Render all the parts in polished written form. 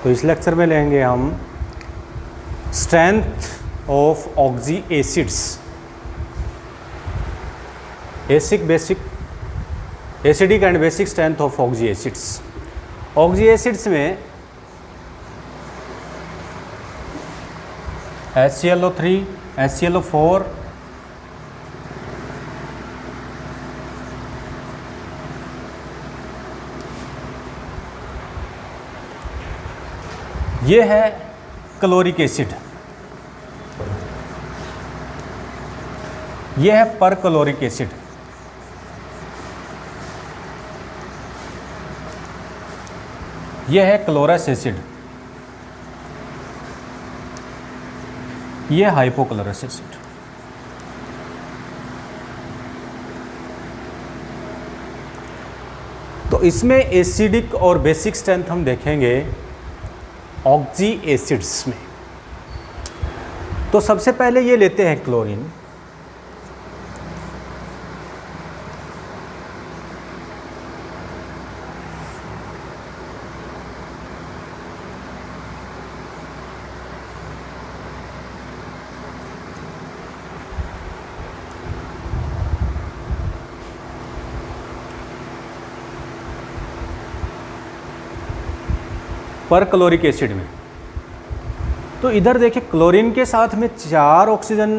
तो इस लेक्चर में लेंगे हम strength of oxy acids, acidic and basic strength of oxy acids. Oxy acids में HClO3, HClO4, ये है क्लोरिक एसिड, ये है परक्लोरिक एसिड, ये है क्लोरस एसिड, ये हाइपोक्लोरस एसिड। तो इसमें एसिडिक और बेसिक स्ट्रेंथ हम देखेंगे ऑक्सी एसिड्स में। तो सबसे पहले ये लेते हैं क्लोरीन। परक्लोरिक एसिड में तो इधर देखिए क्लोरीन के साथ में 4 ऑक्सीजन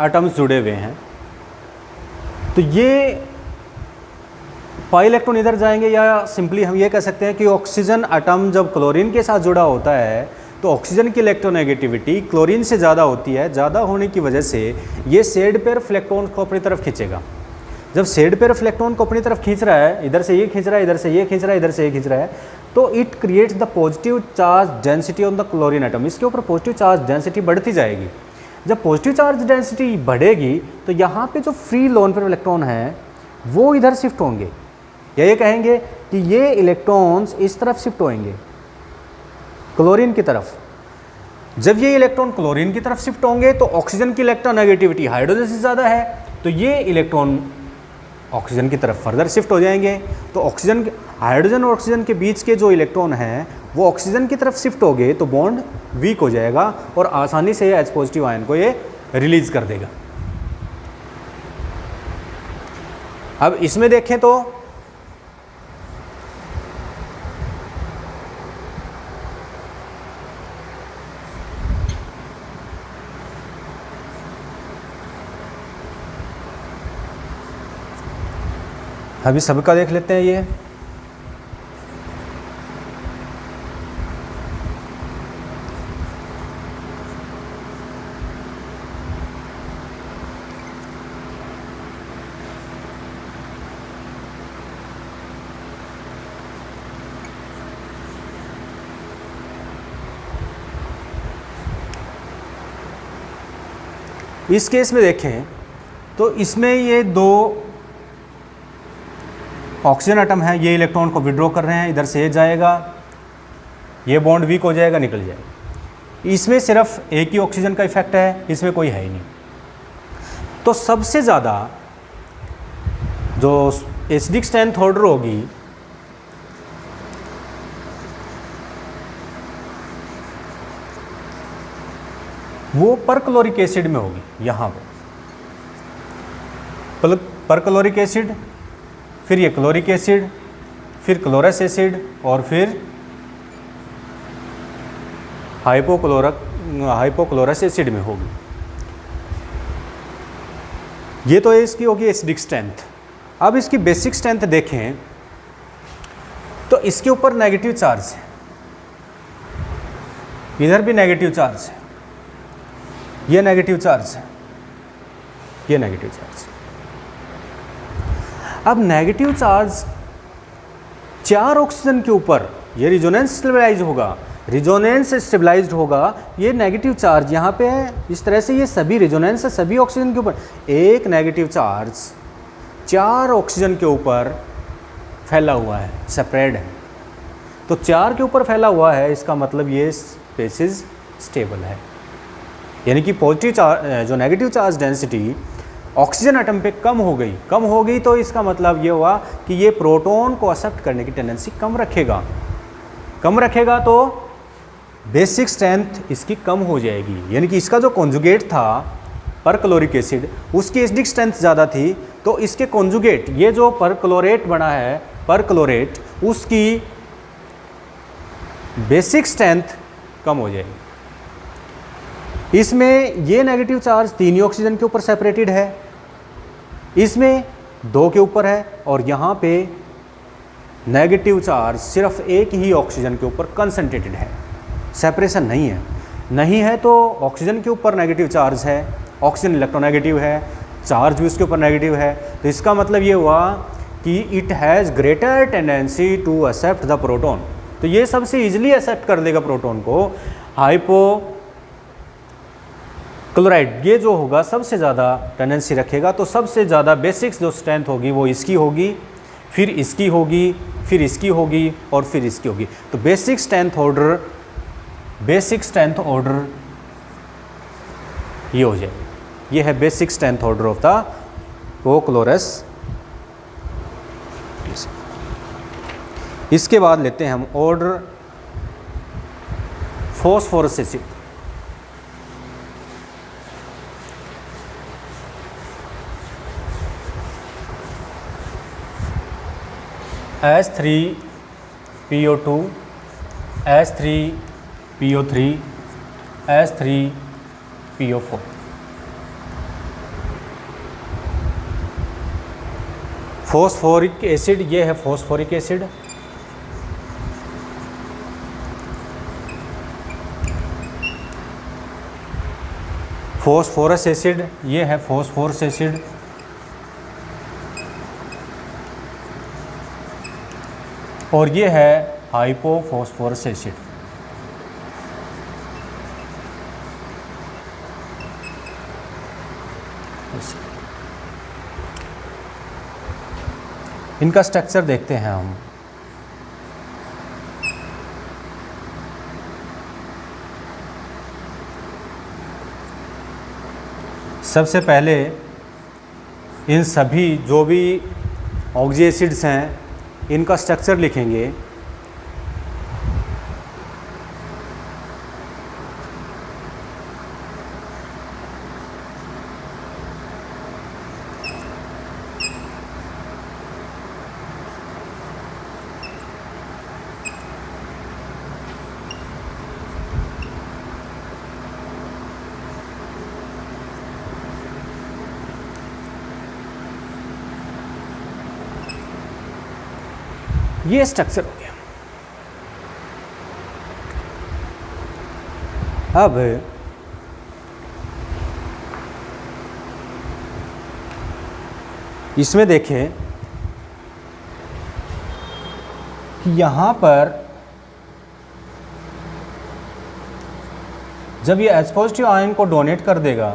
एटम्स जुड़े हुए हैं। तो ये पाई इलेक्ट्रॉन इधर जाएंगे, या सिंपली हम ये कह सकते हैं कि ऑक्सीजन एटम जब क्लोरीन के साथ जुड़ा होता है तो ऑक्सीजन की इलेक्ट्रोनेगेटिविटी क्लोरीन से ज़्यादा होती है। ज़्यादा होने की वजह से ये शेड पेयर इलेक्ट्रॉन को अपनी तरफ खींचेगा। जब शेड पेयर इलेक्ट्रॉन को अपनी तरफ खींच रहा है, इधर से ये खींच रहा है, इधर से ये खींच रहा है, इधर से ये खींच रहा है, तो it creates the positive charge density on the chlorine atom. इसके ऊपर पॉजिटिव चार्ज डेंसिटी बढ़ती जाएगी। जब पॉजिटिव चार्ज डेंसिटी बढ़ेगी तो यहाँ पे जो फ्री लोन पेयर इलेक्ट्रॉन हैं वो इधर शिफ्ट होंगे, या ये कहेंगे कि ये इलेक्ट्रॉन्स इस तरफ शिफ्ट होंगे क्लोरीन की तरफ। जब ये इलेक्ट्रॉन क्लोरीन की तरफ शिफ्ट होंगे तो ऑक्सीजन की इलेक्ट्रोनेगेटिविटी हाइड्रोजन से ज़्यादा है, तो ये इलेक्ट्रॉन ऑक्सीजन की तरफ फर्दर शिफ्ट हो जाएंगे। तो ऑक्सीजन, हाइड्रोजन और ऑक्सीजन के बीच के जो इलेक्ट्रॉन हैं वो ऑक्सीजन की तरफ शिफ्ट हो गए तो बॉन्ड वीक हो जाएगा और आसानी से H पॉजिटिव आयन को ये रिलीज कर देगा। अब इसमें देखें तो अभी सबका देख लेते हैं। ये इस केस में देखें तो इसमें ये 2 ऑक्सीजन एटम है, ये इलेक्ट्रॉन को विड्रॉ कर रहे हैं, इधर से ये जाएगा, ये बॉन्ड वीक हो जाएगा, निकल जाएगा। इसमें सिर्फ एक ही ऑक्सीजन का इफेक्ट है, इसमें कोई है ही नहीं। तो सबसे ज़्यादा जो एसिडिक स्ट्रेंथ ऑर्डर होगी वो परक्लोरिक एसिड में होगी। यहाँ पर परक्लोरिक एसिड, फिर ये क्लोरिक एसिड, फिर क्लोरस एसिड और फिर हाइपोक्लोरस एसिड में होगी। ये तो इसकी होगी एसिडिक स्ट्रेंथ। अब इसकी बेसिक स्ट्रेंथ देखें तो इसके ऊपर नेगेटिव चार्ज है, इधर भी नेगेटिव चार्ज है, ये नेगेटिव चार्ज है, ये नेगेटिव चार्ज है। अब नेगेटिव चार्ज 4 ऑक्सीजन के ऊपर ये रिजोनेंस स्टेबलाइज होगा, रिजोनेंस स्टेबलाइज्ड होगा। ये नेगेटिव चार्ज यहाँ पे है, इस तरह से ये सभी रिजोनेंस है सभी ऑक्सीजन के ऊपर। एक नेगेटिव चार्ज 4 ऑक्सीजन के ऊपर फैला हुआ है, स्प्रेड है। तो 4 के ऊपर फैला हुआ है, इसका मतलब ये स्पेसिस स्टेबल है। यानी कि पॉजिटिव चार्ज, जो negative charge density oxygen atom पे कम हो गई तो इसका मतलब ये हुआ कि ये प्रोटॉन को एक्सेप्ट करने की टेंडेंसी कम रखेगा तो बेसिक स्ट्रेंथ इसकी कम हो जाएगी, यानी कि इसका जो कॉन्जुगेट था पर क्लोरिक एसिड उसकी एसिडिक स्ट्रेंथ ज़्यादा थी, तो इसके कॉन्जुगेट ये जो पर क्लोरेट बना है, पर क्लोरेट, उसकी बेसिक स्ट्रेंथ कम हो जाएगी। इसमें ये नेगेटिव चार्ज 3 ही ऑक्सीजन के ऊपर सेपरेटेड है, इसमें 2 के ऊपर है, और यहाँ पे नेगेटिव चार्ज सिर्फ एक ही ऑक्सीजन के ऊपर कंसंट्रेटेड है, सेपरेशन नहीं है तो ऑक्सीजन के ऊपर नेगेटिव चार्ज है, ऑक्सीजन इलेक्ट्रोनेगेटिव है, चार्ज भी उसके ऊपर नेगेटिव है, तो इसका मतलब ये हुआ कि it has greater tendency to accept the proton, तो ये सबसे इजीली एक्सेप्ट कर देगा प्रोटॉन को। हाइपो क्लोराइड ये जो होगा सबसे ज़्यादा टेंडेंसी रखेगा, तो सबसे ज़्यादा बेसिक्स जो स्ट्रेंथ होगी वो इसकी होगी, फिर इसकी होगी, फिर इसकी होगी, और फिर इसकी होगी। तो बेसिक स्ट्रेंथ ऑर्डर ये हो जाए, ये है basic strength order of the कोक्लोरस। इसके बाद लेते हैं हम order phosphorous acid. H3PO2, H3PO3, H3PO4। Phosphoric acid ये है फॉस्फोरिक एसिड, फॉस्फोरस एसिड ये है फॉस्फोरस एसिड, और ये है हाइपोफॉस्फोरस एसिड। इनका स्ट्रक्चर देखते हैं हम। सबसे पहले इन सभी जो भी ऑक्सी एसिड्स हैं इनका स्ट्रक्चर लिखेंगे। ये स्ट्रक्चर हो गया। अब इसमें देखें कि यहाँ पर जब ये H पॉजिटिव आयन को डोनेट कर देगा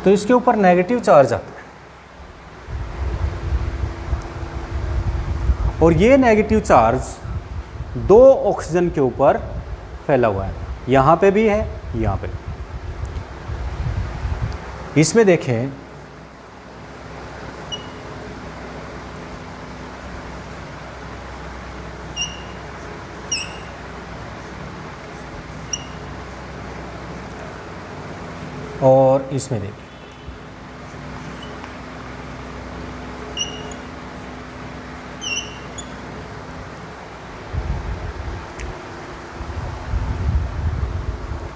तो इसके ऊपर नेगेटिव चार्ज आता है, और ये नेगेटिव चार्ज 2 ऑक्सीजन के ऊपर फैला हुआ है, यहाँ पे भी है, यहाँ पे। इसमें देखें और इसमें देखें,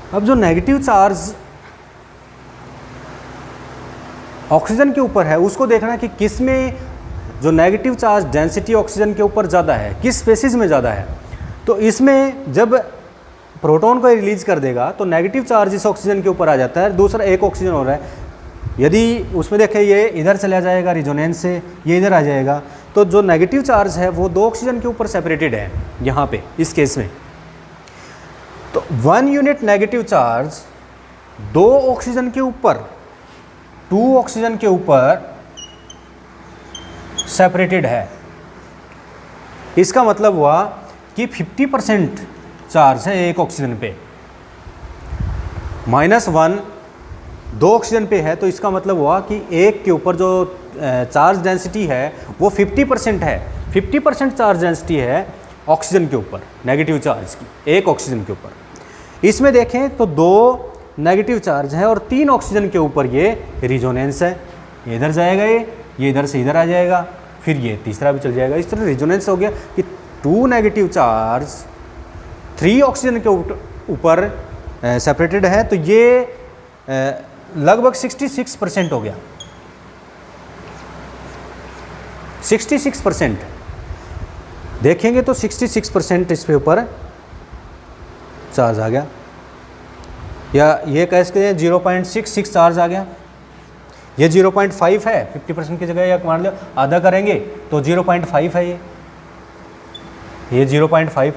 अब जो नेगेटिव चार्ज ऑक्सीजन के ऊपर है उसको देखना कि किस में जो नेगेटिव चार्ज डेंसिटी ऑक्सीजन के ऊपर ज़्यादा है, किस स्पेसीज में ज़्यादा है। तो इसमें जब प्रोटॉन को रिलीज कर देगा तो नेगेटिव चार्ज इस ऑक्सीजन के ऊपर आ जाता है, दूसरा एक ऑक्सीजन हो रहा है, यदि उसमें देखें ये इधर चला जाएगा रिजोनेंस से, ये इधर आ जाएगा, तो जो नेगेटिव चार्ज है वो 2 ऑक्सीजन के ऊपर सेपरेटेड है यहाँ पे इस केस में। तो 1 यूनिट नेगेटिव चार्ज 2 ऑक्सीजन के ऊपर 2 ऑक्सीजन के ऊपर सेपरेटेड है। इसका मतलब हुआ कि 50% चार्ज है एक ऑक्सीजन पे, -1 2 ऑक्सीजन पे है, तो इसका मतलब हुआ कि एक के ऊपर जो चार्ज डेंसिटी है वो 50% है। 50% चार्ज डेंसिटी है ऑक्सीजन के ऊपर, नेगेटिव चार्ज की, एक ऑक्सीजन के ऊपर। इसमें देखें तो 2 नेगेटिव चार्ज है और 3 ऑक्सीजन के ऊपर ये रिजोनेंस है। ये इधर जाएगा, ये इधर से इधर आ जाएगा, फिर ये तीसरा भी चल जाएगा। इस तरह रिजोनेंस हो गया कि 2 नेगेटिव चार्ज 3 ऑक्सीजन के ऊपर सेपरेटेड है, तो ये लगभग 66% हो गया। 66% देखेंगे तो 66% इसके ऊपर चार्ज आ गया, या ये कह सकते हैं 0.66 चार्ज आ गया। ये 0.5 है, 50% की जगह, या मान लो आधा करेंगे तो 0.5 है ये 0.5।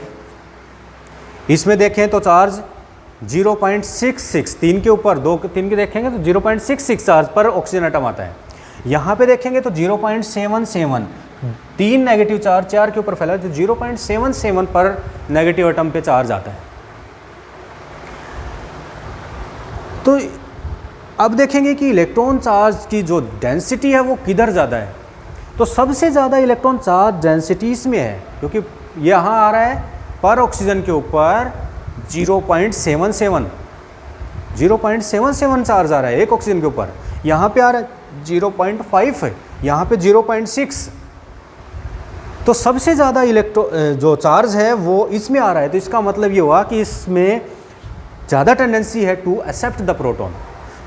इसमें देखें तो चार्ज 0.66, 3 के ऊपर 2 3 के देखेंगे तो 0.66 चार्ज पर ऑक्सीजन एटम आता है। यहाँ पे देखेंगे तो 0.77, 3 नेगेटिव चार्ज 4 के ऊपर फैला है, तो 0.77 पर नेगेटिव एटम पे चार्ज आता है। तो अब देखेंगे कि इलेक्ट्रॉन चार्ज की जो डेंसिटी है वो किधर ज़्यादा है। तो सबसे ज़्यादा इलेक्ट्रॉन चार्ज डेंसिटी इसमें है, क्योंकि यहाँ आ रहा है पर ऑक्सीजन के ऊपर 0.77 चार्ज आ रहा है एक ऑक्सीजन के ऊपर। यहाँ पे आ रहा है 0.5 है, यहाँ पे 0.6। तो सबसे ज़्यादा जो चार्ज है वो इसमें आ रहा है। तो इसका मतलब ये हुआ कि इसमें ज़्यादा टेंडेंसी है टू एक्सेप्ट द प्रोटॉन।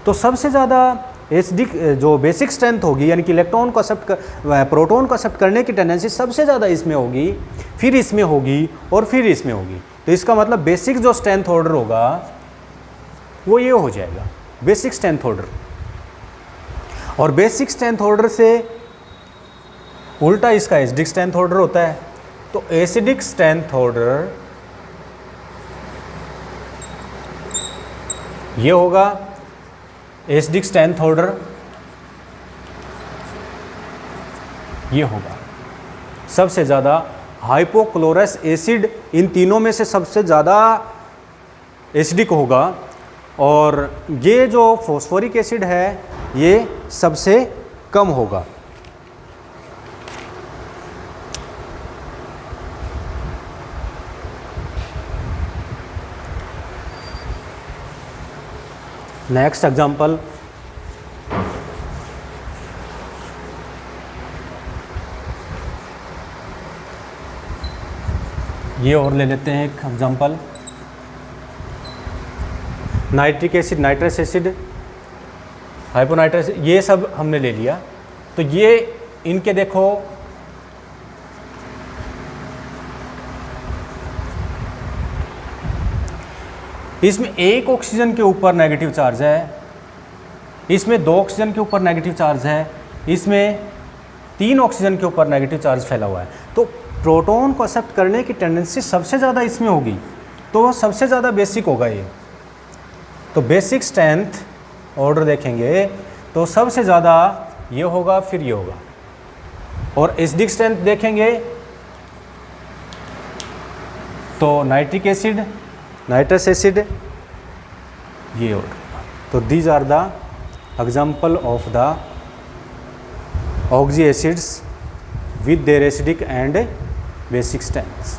तो सबसे ज़्यादा एसिडिक जो बेसिक स्ट्रेंथ होगी, यानी कि इलेक्ट्रॉन को प्रोटॉन को एक्सेप्ट करने की टेंडेंसी सबसे ज़्यादा इसमें होगी, फिर इसमें होगी और फिर इसमें होगी। तो इसका मतलब बेसिक जो स्ट्रेंथ ऑर्डर होगा वो ये हो जाएगा, बेसिक स्ट्रेंथ ऑर्डर। और बेसिक स्ट्रेंथ ऑर्डर से उल्टा इसका एसिडिक स्ट्रेंथ ऑर्डर होता है। तो एसिडिक स्ट्रेंथ ऑर्डर ये होगा, एसिडिक स्ट्रेंथ ऑर्डर ये होगा। सबसे ज़्यादा हाइपोक्लोरस एसिड इन तीनों में से सबसे ज़्यादा एसिडिक होगा, और ये जो फॉस्फोरिक एसिड है ये सबसे कम होगा। नेक्स्ट एग्जाम्पल, ये और ले लेते हैं एक example. Nitric acid, nitrous acid, hyponitrous, ये सब हमने ले लिया। तो ये इनके देखो इसमें एक ऑक्सीजन के ऊपर नेगेटिव चार्ज है, इसमें 2 ऑक्सीजन के ऊपर नेगेटिव चार्ज है, इसमें 3 ऑक्सीजन के ऊपर नेगेटिव चार्ज फैला हुआ है। तो प्रोटॉन को एक्सेप्ट करने की टेंडेंसी सबसे ज़्यादा इसमें होगी, तो वह सबसे ज़्यादा बेसिक होगा ये। तो बेसिक स्ट्रेंथ ऑर्डर देखेंगे तो सबसे ज़्यादा ये होगा, फिर ये होगा। और एसिडिक स्ट्रेंथ देखेंगे तो नाइट्रिक एसिड, नाइट्रस एसिड, ये ऑर्डर। तो these are the example of the oxy acids with their acidic and basic strengths.